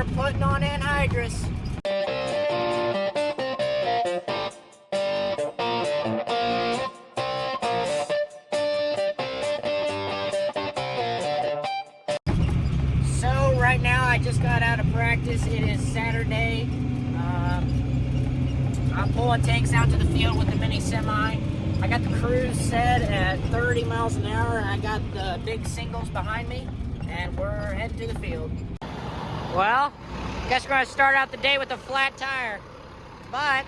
we're putting on anhydrous. So right now I just got out of practice. It is Saturday. I'm pulling tanks out to the field with the mini semi. I got the cruise set at 30 miles an hour, and I got the big singles behind me, and we're heading to the field. Well, guess we're gonna start out the day with a flat tire, but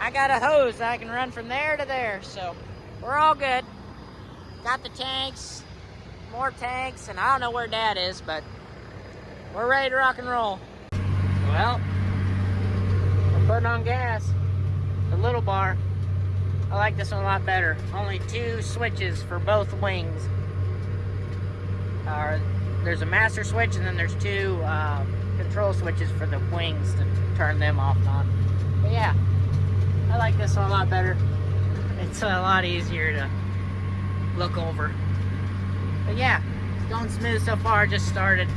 I got a hose that I can run from there to there, so we're all good. Got the tanks, more tanks, and I don't know where Dad is, but we're ready to rock and roll. Well, we're putting on gas, the little bar. I like this one a lot better. Only 2 switches for both wings. There's a master switch, and then there's 2 control switches for the wings to turn them off and on. But yeah, I like this one a lot better. It's a lot easier to look over. But yeah, it's going smooth so far. Just started.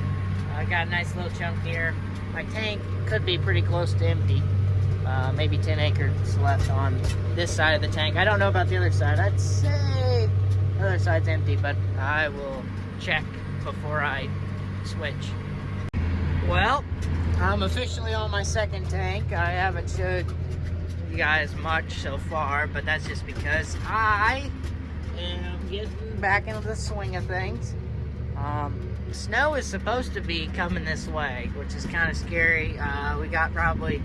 I got a nice little chunk here. My tank could be pretty close to empty. Maybe 10 acres left on this side of the tank. I don't know about the other side. I'd say the other side's empty, but I will check before I switch. Well, I'm officially on my second tank. I haven't showed you guys much so far, but that's just because I am getting back into the swing of things. Snow is supposed to be coming this way, which is kind of scary. We got probably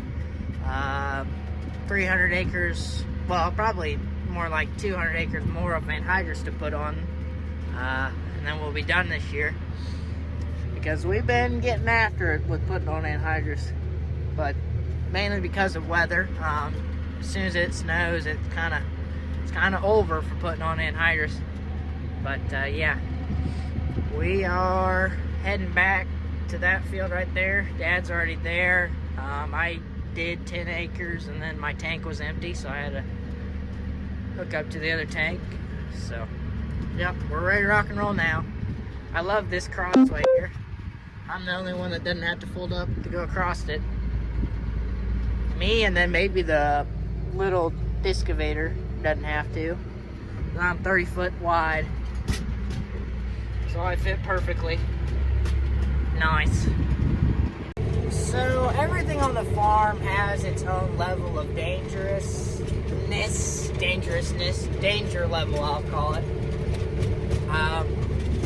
300 acres, well, probably more like 200 acres more of anhydrous to put on, and then we'll be done this year, because we've been getting after it with putting on anhydrous, but mainly because of weather. As soon as it snows, it's kind of over for putting on anhydrous. But yeah, we are heading back to that field right there. Dad's already there. I did 10 acres, and then my tank was empty, so I had to hook up to the other tank. So yep, we're ready to rock and roll now. I love this crossway here. I'm the only one that doesn't have to fold up to go across it. Me, and then maybe the little excavator doesn't have to. I'm 30 foot wide, so I fit perfectly. Nice. So everything on the farm has its own level of dangerousness, danger level, I'll call it.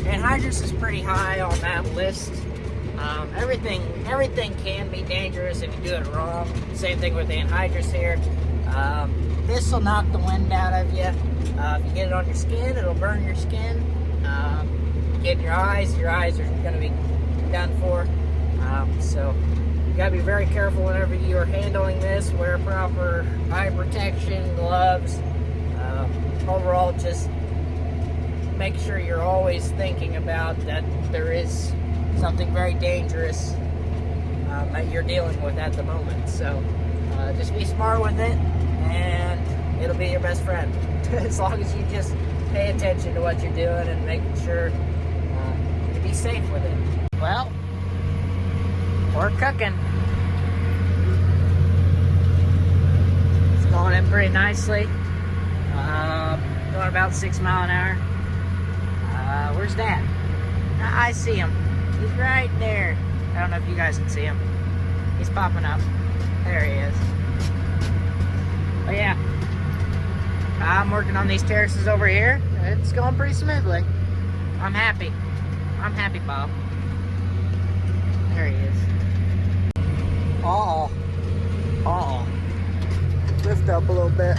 Anhydrous is pretty high on that list. Everything can be dangerous if you do it wrong. Same thing with the anhydrous here. This will knock the wind out of you. If you get it on your skin, it'll burn your skin. Get in your eyes are going to be done for. So you got to be very careful whenever you are handling this. Wear proper eye protection, gloves. Overall, just make sure you're always thinking about that there is something very dangerous that you're dealing with at the moment. So just be smart with it, and it'll be your best friend. As long as you just pay attention to what you're doing and making sure to be safe with it. Well, we're cooking. It's going in pretty nicely. Going about 6 miles an hour. Where's Dad? I see him. He's right there. I don't know if you guys can see him. He's popping up. There he is. But yeah, I'm working on these terraces over here. It's going pretty smoothly. I'm happy. I'm happy, Bob. There he is. Oh. Lift up a little bit.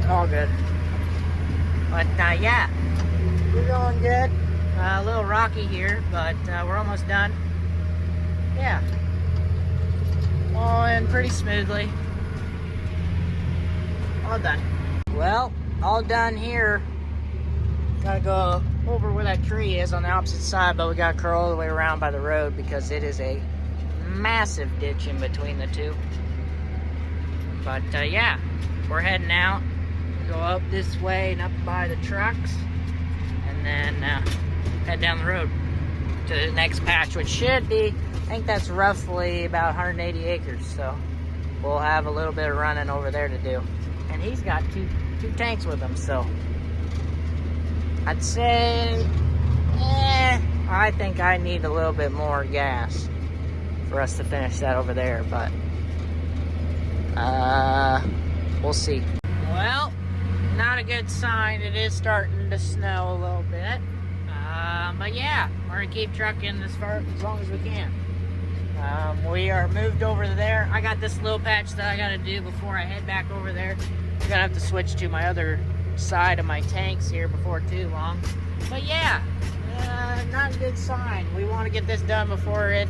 All good. But yeah, we're going good. A little rocky here, but we're almost done. Yeah. Going pretty smoothly. All done. Well, all done here. Gotta go over where that tree is on the opposite side, but we gotta curl all the way around by the road because it is a massive ditch in between the two. But yeah, we're heading out. Go up this way and up by the trucks, and then head down the road to the next patch, which should be, I think that's roughly about 180 acres. So we'll have a little bit of running over there to do. And he's got two tanks with him, so I'd say, I think I need a little bit more gas for us to finish that over there, but we'll see. Well, not a good sign. It is starting to snow a little bit. But yeah, we're gonna keep trucking as long as we can. We are moved over there. I got this little patch that I gotta do before I head back over there. I'm gonna have to switch to my other side of my tanks here before too long. But yeah, not a good sign. We want to get this done before it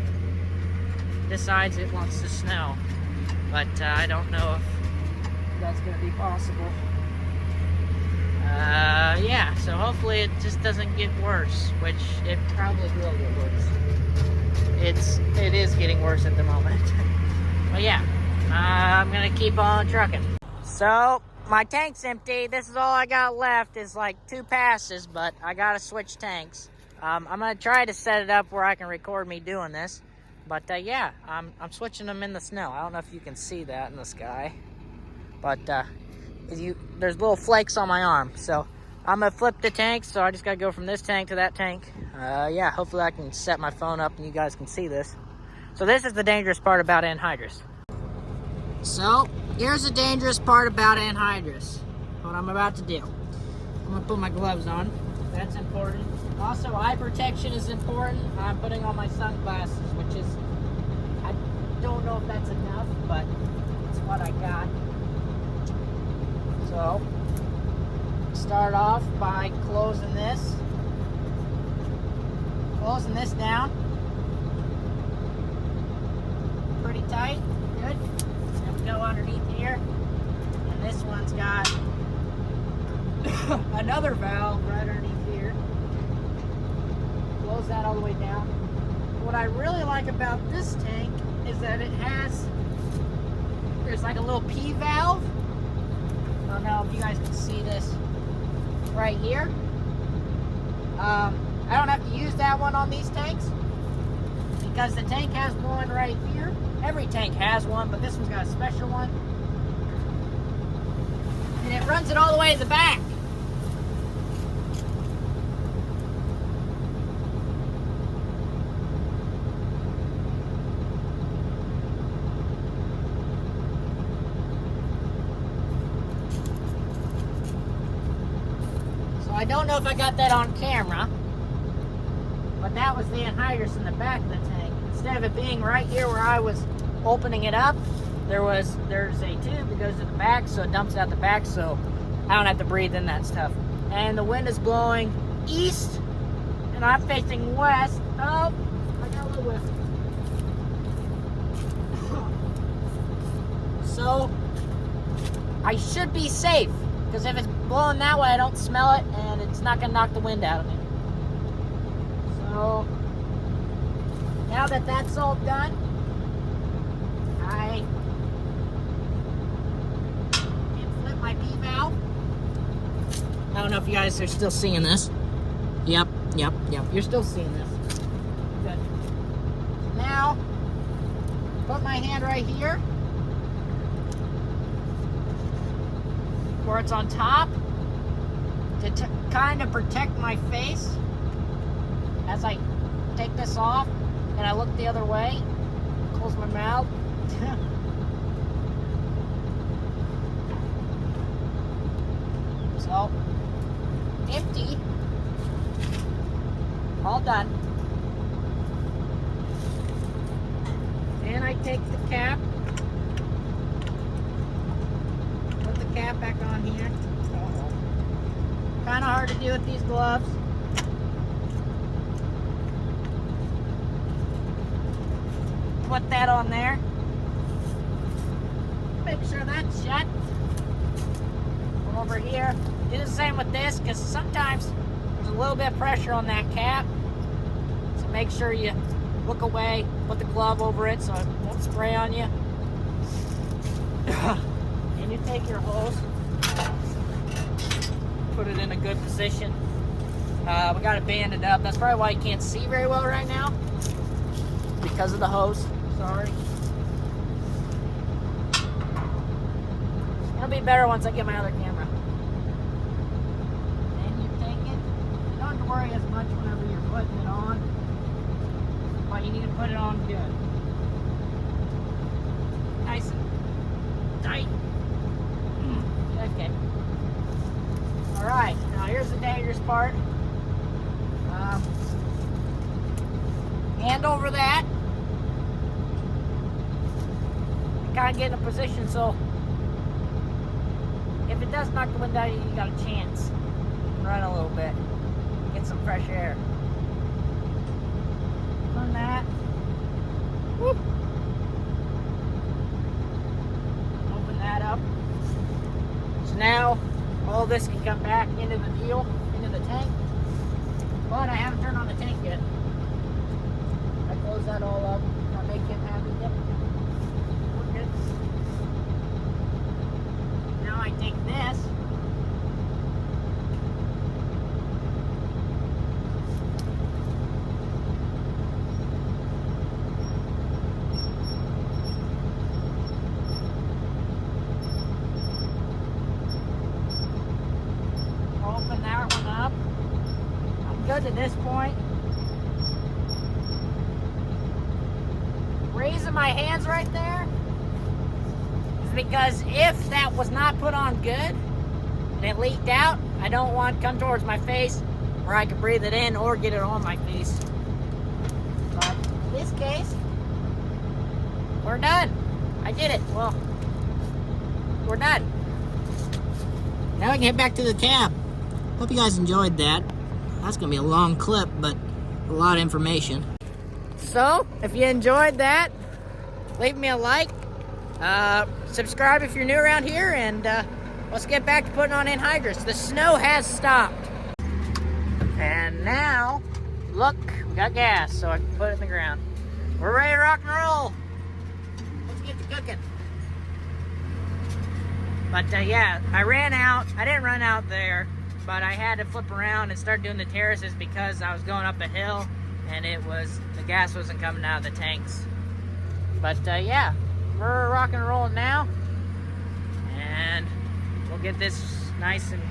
decides it wants to snow. But I don't know if that's gonna be possible. Yeah, so hopefully it just doesn't get worse, which it probably will get worse. It is getting worse at the moment. But yeah, I'm gonna keep on trucking. So my tank's empty. This is all I got left is like 2 passes, but I gotta switch tanks. I'm gonna try to set it up where I can record me doing this. But yeah, I'm switching them in the snow. I don't know if you can see that in the sky, but there's little flakes on my arm. So I'm gonna flip the tanks, so I just gotta go from this tank to that tank. Yeah, hopefully I can set my phone up and you guys can see this. So this is the dangerous part about anhydrous. So here's the dangerous part about anhydrous, what I'm about to do. I'm gonna put my gloves on. That's important. Also, eye protection is important. I'm putting on my sunglasses, which is, I don't know if that's enough, but it's what I got. So, start off by closing this down. Pretty tight, good. Then we go underneath here, and this one's got another valve right underneath here. Close that all the way down. What I really like about this tank is that there's like a little P valve. I don't know if you guys can see this right here. I don't have to use that one on these tanks because the tank has one right here. Every tank has one, but this one's got a special one. And it runs it all the way to the back. I don't know if I got that on camera, but that was the anhydrous in the back of the tank. Instead of it being right here where I was opening it up, there's a tube that goes to the back, so it dumps out the back, so I don't have to breathe in that stuff. And the wind is blowing east, and I'm facing west. Oh, I got a little whiff. So I should be safe. Because if it's blowing that way, I don't smell it, and it's not going to knock the wind out of me. So, now that that's all done, I can flip my P valve. I don't know if you guys are still seeing this. Yep. You're still seeing this. Good. Now, put my hand right here, where it's on top, to kind of protect my face as I take this off, and I look the other way, close my mouth. So, empty, all done. And I take the cap, back on here. Kind of hard to do with these gloves. Put that on there. Make sure that's shut. Come over here. Do the same with this, because sometimes there's a little bit of pressure on that cap. So make sure you look away, put the glove over it so it won't spray on you. And you take your hose, put it in a good position, We got it banded up. That's probably why you can't see very well right now. Because of the hose. Sorry. It'll be better once I get my other camera. And you take it. You don't have to worry as much whenever you're putting it on. But you need to put it on good. Nice and tight. Okay. Alright, now here's the dangerous part. Hand over that. Kind of get in a position so if it does knock the wind out of you, you got a chance. Run a little bit. Get some fresh air. Turn that. Whoop. Open that up. So now all this can come back into the deal, into the tank. But I haven't turned on the tank yet. I close that all up. I make it happy. Yep. We're good. Now I take this. Open that one up. I'm good to this point. Raising my hands right there is because if that was not put on good and it leaked out, I don't want it to come towards my face where I can breathe it in or get it on my face. But in this case, we're done. I did it. Well, we're done. Now we can head back to the cab. Hope you guys enjoyed that. That's gonna be a long clip, but a lot of information. So, if you enjoyed that, leave me a like. Subscribe if you're new around here, and let's get back to putting on Anhydrous. The snow has stopped. And now, look, we got gas, so I can put it in the ground. We're ready to rock and roll. Let's get to cooking. But yeah, I ran out. I didn't run out there, but I had to flip around and start doing the terraces because I was going up a hill and the gas wasn't coming out of the tanks. But yeah, we're rocking and rolling now, and we'll get this nice and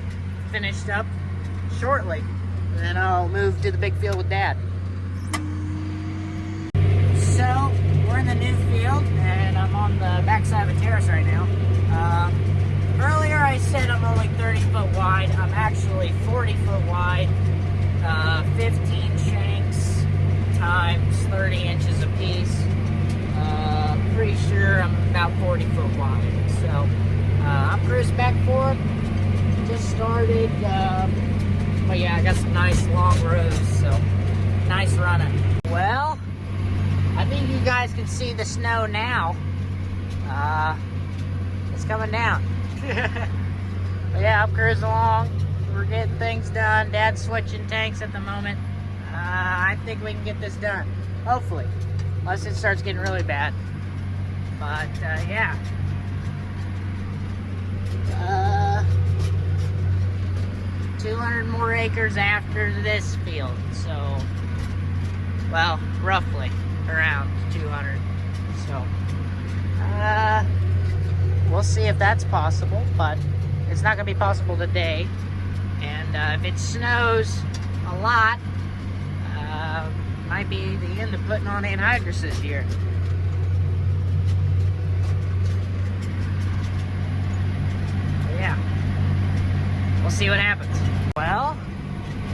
finished up shortly. And then I'll move to the big field with Dad. So, we're in the new field, and I'm on the backside of a terrace right now. Earlier I said I'm only 30 foot wide. I'm actually 40 foot wide, 15 shanks times 30 inches apiece. Pretty sure I'm about 40 foot wide. So I'm cruising back for it. Just started, but yeah, I got some nice long rows, so nice running. Well, I think you guys can see the snow now. It's coming down. But yeah, I'm cruising along. We're getting things done. Dad's switching tanks at the moment. I think we can get this done. Hopefully. Unless it starts getting really bad. But yeah. 200 more acres after this field. So, well, roughly around 200. So, we'll see if that's possible, but it's not going to be possible today. And if it snows a lot, might be the end of putting on Anhydrous this year. So yeah, we'll see what happens. Well,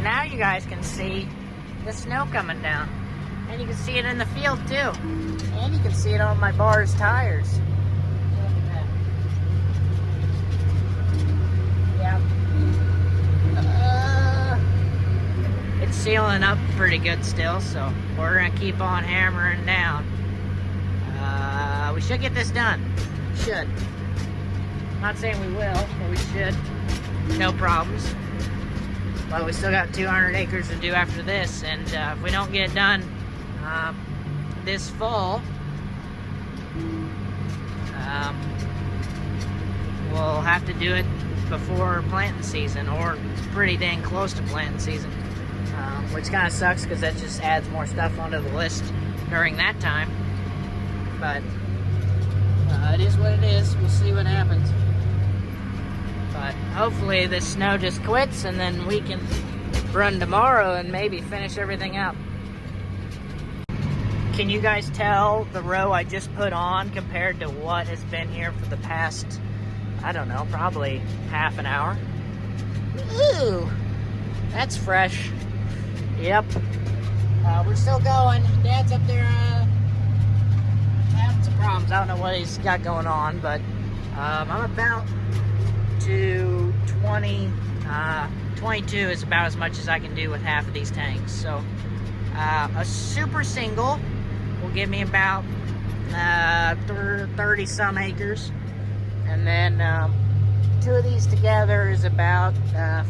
now you guys can see the snow coming down. And you can see it in the field too. And you can see it on my bar's tires. It's sealing up pretty good still, so we're gonna keep on hammering down. We should get this done. Should. Not saying we will, but we should. No problems. But we still got 200 acres to do after this, and if we don't get it done this fall, we'll have to do it before planting season, or pretty dang close to planting season. which kind of sucks because that just adds more stuff onto the list during that time. But it is what it is. We'll see what happens. But hopefully this snow just quits and then we can run tomorrow and maybe finish everything up. Can you guys tell the row I just put on compared to what has been here for the past, I don't know, probably half an hour? Ooh, that's fresh. Yep. We're still going. Dad's up there having some problems. I don't know what he's got going on, but I'm about to 22 is about as much as I can do with half of these tanks. So a super single will give me about 30 some acres, and then two of these together is about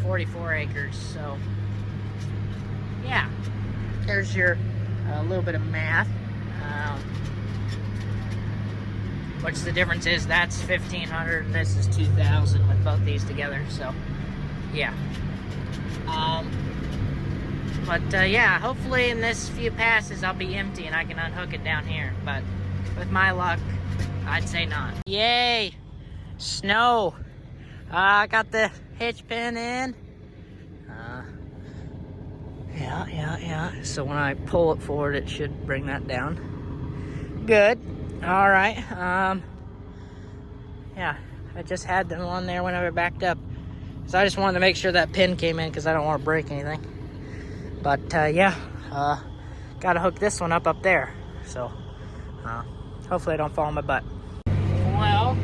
44 acres. So yeah, there's your little bit of math. Which the difference is that's 1,500 and this is 2,000 with both these together. So yeah. Yeah, hopefully in this few passes I'll be empty and I can unhook it down here. But with my luck, I'd say not. Yay! Snow! I got the hitch pin in. Yeah. So when I pull it forward, it should bring that down. Good. All right. Yeah, I just had them on there whenever I backed up. So I just wanted to make sure that pin came in because I don't want to break anything. But yeah, got to hook this one up there. So hopefully I don't fall on my butt. Well,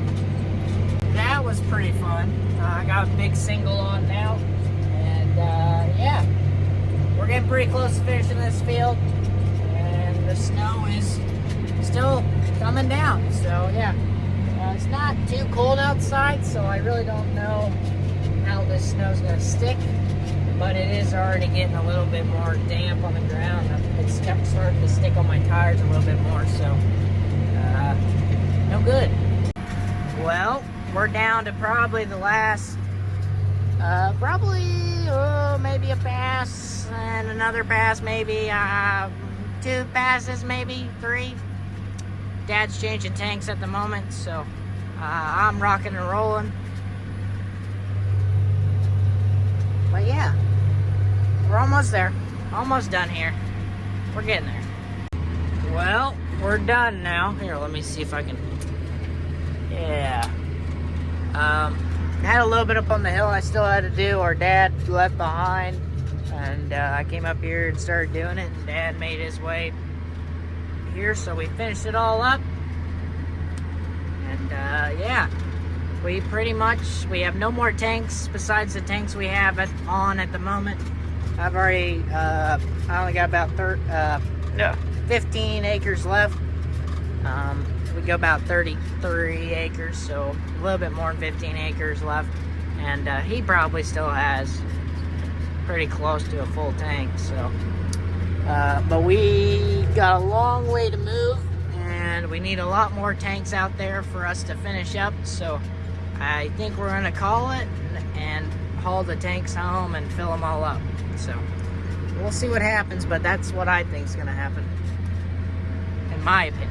that was pretty fun. I got a big single on now. And yeah, we're getting pretty close to finishing this field. And the snow is still coming down. So yeah, it's not too cold outside, so I really don't know how this snow's going to stick. But it is already getting a little bit more damp on the ground. It's starting to stick on my tires a little bit more, so no good. Well, we're down to probably the last, maybe a pass and another pass, maybe 2 passes, maybe 3. Dad's changing tanks at the moment, so I'm rocking and rolling. But yeah, we're almost there. Almost done here. We're getting there. Well, we're done now. Here, let me see if I can. Yeah. Had a little bit up on the hill I still had to do. Our dad left behind, and I came up here and started doing it. And Dad made his way here, so we finished it all up. And yeah, we have no more tanks besides the tanks we have on at the moment. I've already I only got about 15 acres left. We go about 33 acres, so a little bit more than 15 acres left. And he probably still has pretty close to a full tank. So but we got a long way to move, and we need a lot more tanks out there for us to finish up. So I think we're gonna call it and haul the tanks home and fill them all up. So we'll see what happens, but that's what I think is gonna happen, in my opinion.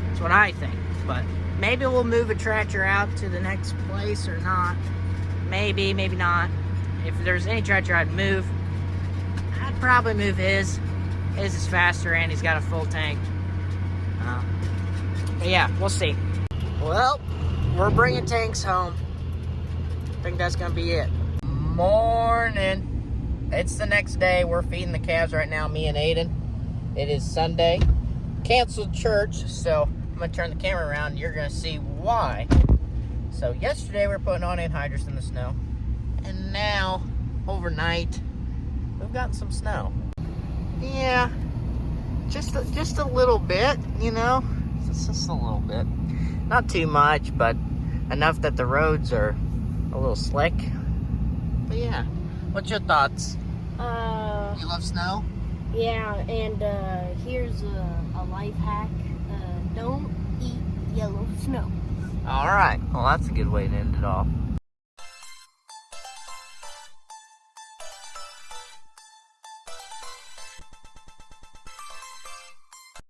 That's what I think. But maybe we'll move a tractor out to the next place or not. Maybe not. If there's any tractor I'd move, I'd probably move his. His is faster and he's got a full tank. But yeah, we'll see. Well, we're bringing tanks home. I think that's gonna be it. Morning. It's the next day. We're feeding the calves right now, me and Aden. It is Sunday. Canceled church, so I'm gonna turn the camera around and you're gonna see why. So yesterday we were putting on Anhydrous in the snow, and now overnight we've gotten some snow. Yeah, just a little bit, you know, just a little bit. Not too much, but enough that the roads are a little slick. But yeah, what's your thoughts? You love snow? Yeah, and here's a life hack. Don't eat yellow snow. All right, well that's a good way to end it off.